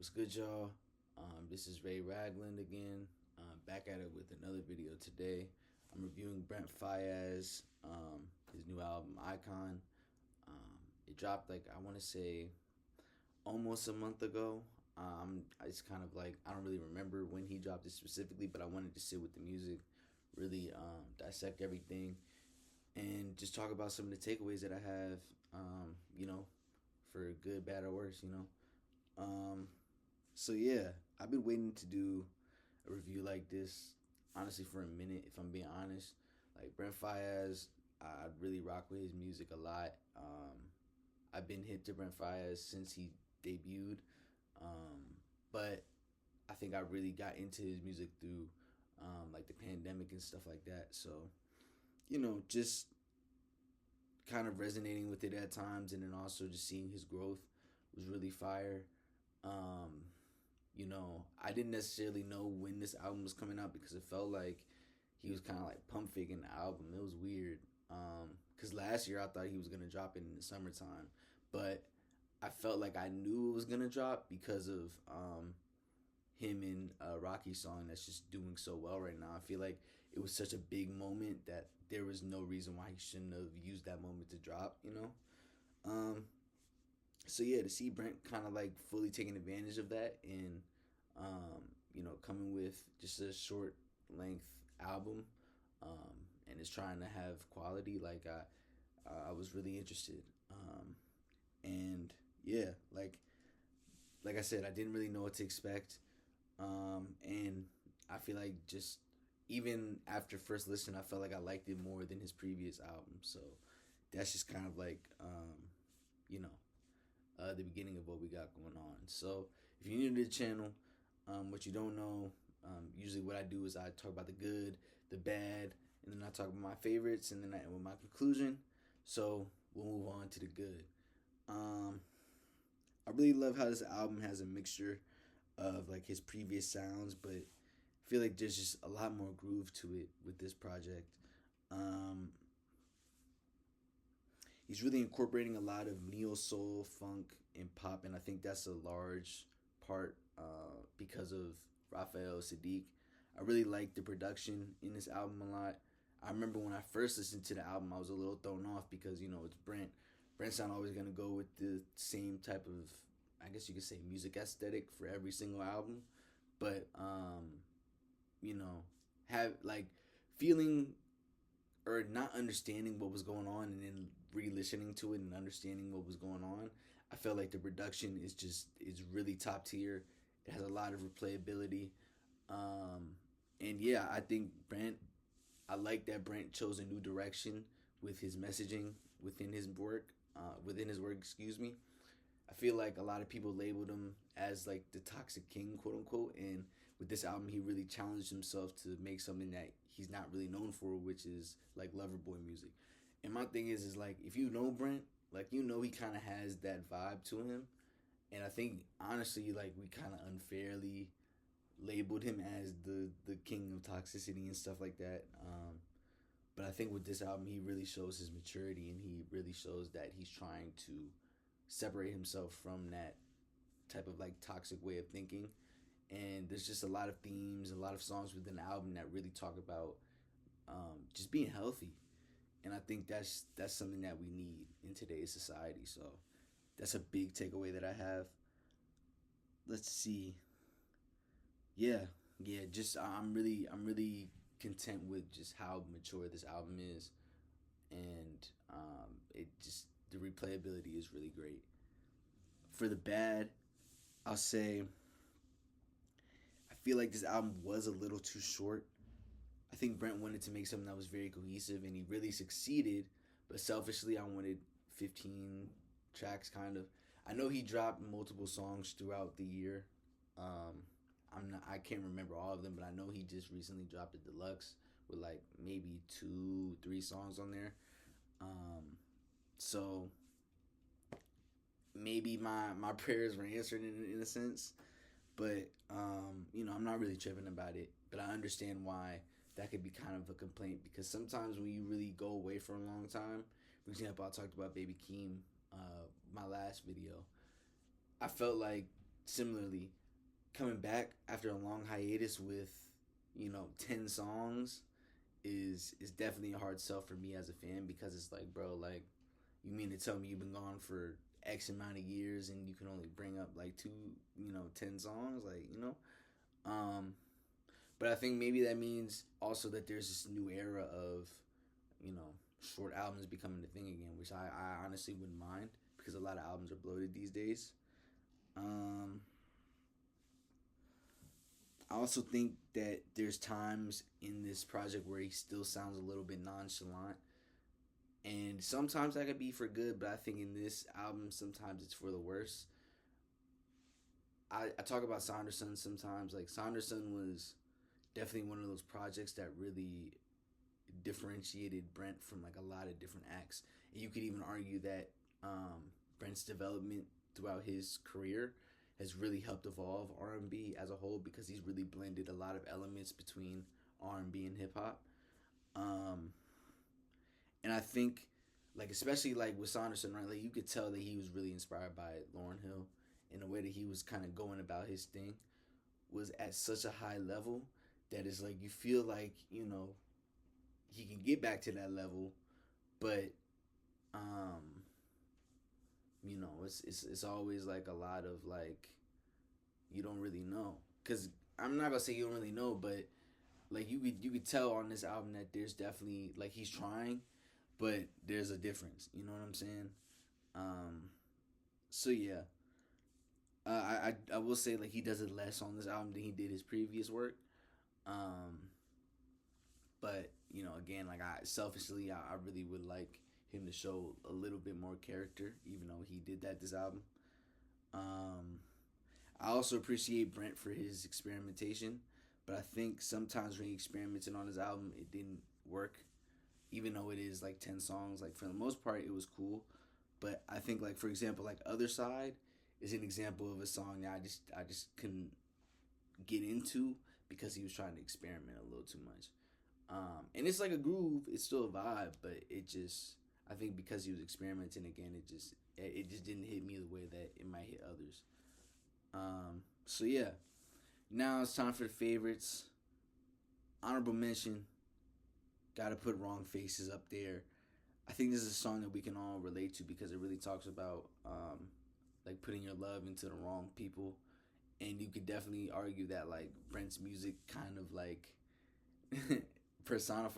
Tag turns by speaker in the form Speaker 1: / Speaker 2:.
Speaker 1: What's good, y'all? This is Ray Ragland again. Back at it with another video today. I'm reviewing Brent Faiyaz, his new album Icon. It dropped like I want to say almost a month ago. It's kind of like I don't really remember when he dropped it specifically, but I wanted to sit with the music, really dissect everything, and just talk about some of the takeaways that I have. For good, bad, or worse. Um, so yeah, I've been waiting to do a review like this honestly for a minute. If I'm being honest, like Brent Faiyaz, I really rock with his music a lot. I've been hip to Brent Faiyaz since he debuted, but I think I really got into his music through like the pandemic and stuff like that. So just kind of resonating with it at times, and then also just seeing his growth was really fire. Um, I didn't necessarily know when this album was coming out because it felt like he was kind of like pump faking the album. It was weird. Because last year I thought he was gonna drop it in the summertime, but I felt like I knew it was gonna drop because of him in Rocky's song that's just doing so well right now. I feel like it was such a big moment that there was no reason why he shouldn't have used that moment to drop. Um, so yeah, to see Brent kind of like fully taking advantage of that and coming with just a short length album, and is trying to have quality. Like I was really interested, and yeah, like I said, I didn't really know what to expect, and I feel like just even after first listen, I felt like I liked it more than his previous album. So that's just kind of like you know the beginning of what we got going on. So if you're new to the channel, what you don't know, usually what I do is I talk about the good, the bad, and then I talk about my favorites, and then I end with my conclusion. So we'll move on to the good. Um, I really love how this album has a mixture of like his previous sounds, but I feel like there's just a lot more groove to it with this project. Um, he's really incorporating a lot of neo soul, funk, and pop, and I think that's a large part because of Raphael Sadiq. I really like the production in this album a lot. I remember when I first listened to the album, I was a little thrown off because it's Brent. Brent's not always gonna go with the same type of, I guess you could say, music aesthetic for every single album, but you know, have like feeling or not understanding what was going on and then re-listening to it and understanding what was going on, I felt like the production is really top tier. It has a lot of replayability, um, and yeah, I think Brent. I like that Brent chose a new direction with his messaging within his work. Within his work, excuse me. I feel like a lot of people labeled him as like the toxic king, quote unquote, and with this album, he really challenged himself to make something that he's not really known for, which is like lover boy music. And my thing is like if you know Brent, like he kind of has that vibe to him, and I think honestly, like we kind of unfairly labeled him as the king of toxicity and stuff like that. But I think with this album, he really shows his maturity and he really shows that he's trying to separate himself from that type of like toxic way of thinking. And there's just a lot of themes, a lot of songs within the album that really talk about just being healthy. And I think that's something that we need in today's society. So that's a big takeaway that I have. Let's see. Yeah, yeah. Just I'm really content with just how mature this album is, and it just the replayability is really great. For the bad, I'll say I feel like this album was a little too short. I think Brent wanted to make something that was very cohesive, and he really succeeded. But selfishly, I wanted 15 tracks, kind of. I know he dropped multiple songs throughout the year. Um, I can't remember all of them, but I know he just recently dropped a deluxe with like maybe two, three songs on there. Um, so maybe my prayers were answered in a sense, but I'm not really tripping about it. But I understand why that could be kind of a complaint because sometimes when you really go away for a long time, for example, I talked about Baby Keem, my last video. I felt like similarly, coming back after a long hiatus with 10 songs is definitely a hard sell for me as a fan, because it's like, bro, like, you mean to tell me you've been gone for X amount of years and you can only bring up like 10 songs, like, um but I think maybe that means also that there's this new era of you know short albums becoming the thing again, which I honestly wouldn't mind, because a lot of albums are bloated these days. um I also think that there's times in this project where he still sounds a little bit nonchalant, and sometimes that could be for good, but I think in this album sometimes it's for the worse. I talk about Saunderson sometimes. Like, Saunderson was definitely one of those projects that really differentiated Brent from like a lot of different acts. And you could even argue that Brent's development throughout his career has really helped evolve R&B as a whole, because he's really blended a lot of elements between R&B and hip hop. Um, and I think, like, especially like with Saunderson, right? Like, you could tell that he was really inspired by Lauryn Hill, in the way that he was kind of going about his thing was at such a high level that it's like you feel like he can get back to that level, but um, it's always like a lot of like you don't really know, because I'm not gonna say you don't really know, but like you could tell on this album that there's definitely like he's trying, but there's a difference. You know what I'm saying? Um, so yeah, I will say like he does it less on this album than he did his previous work. Um, but again, like I selfishly, I really would like him to show a little bit more character, even though he did that this album. Um, I also appreciate Brent for his experimentation, but I think sometimes when he experimented on his album, it didn't work. Even though it is like 10 songs, like for the most part, it was cool. But I think, like, for example, like Other Side is an example of a song that I just couldn't get into, because he was trying to experiment a little too much. And it's like a groove, it's still a vibe, but it just, I think because he was experimenting again, it just didn't hit me the way that it might hit others. So yeah, now it's time for the favorites. Honorable mention, gotta put Wrong Faces up there. I think this is a song that we can all relate to, because it really talks about like putting your love into the wrong people, and you could definitely argue that like Brent's music kind of like personifies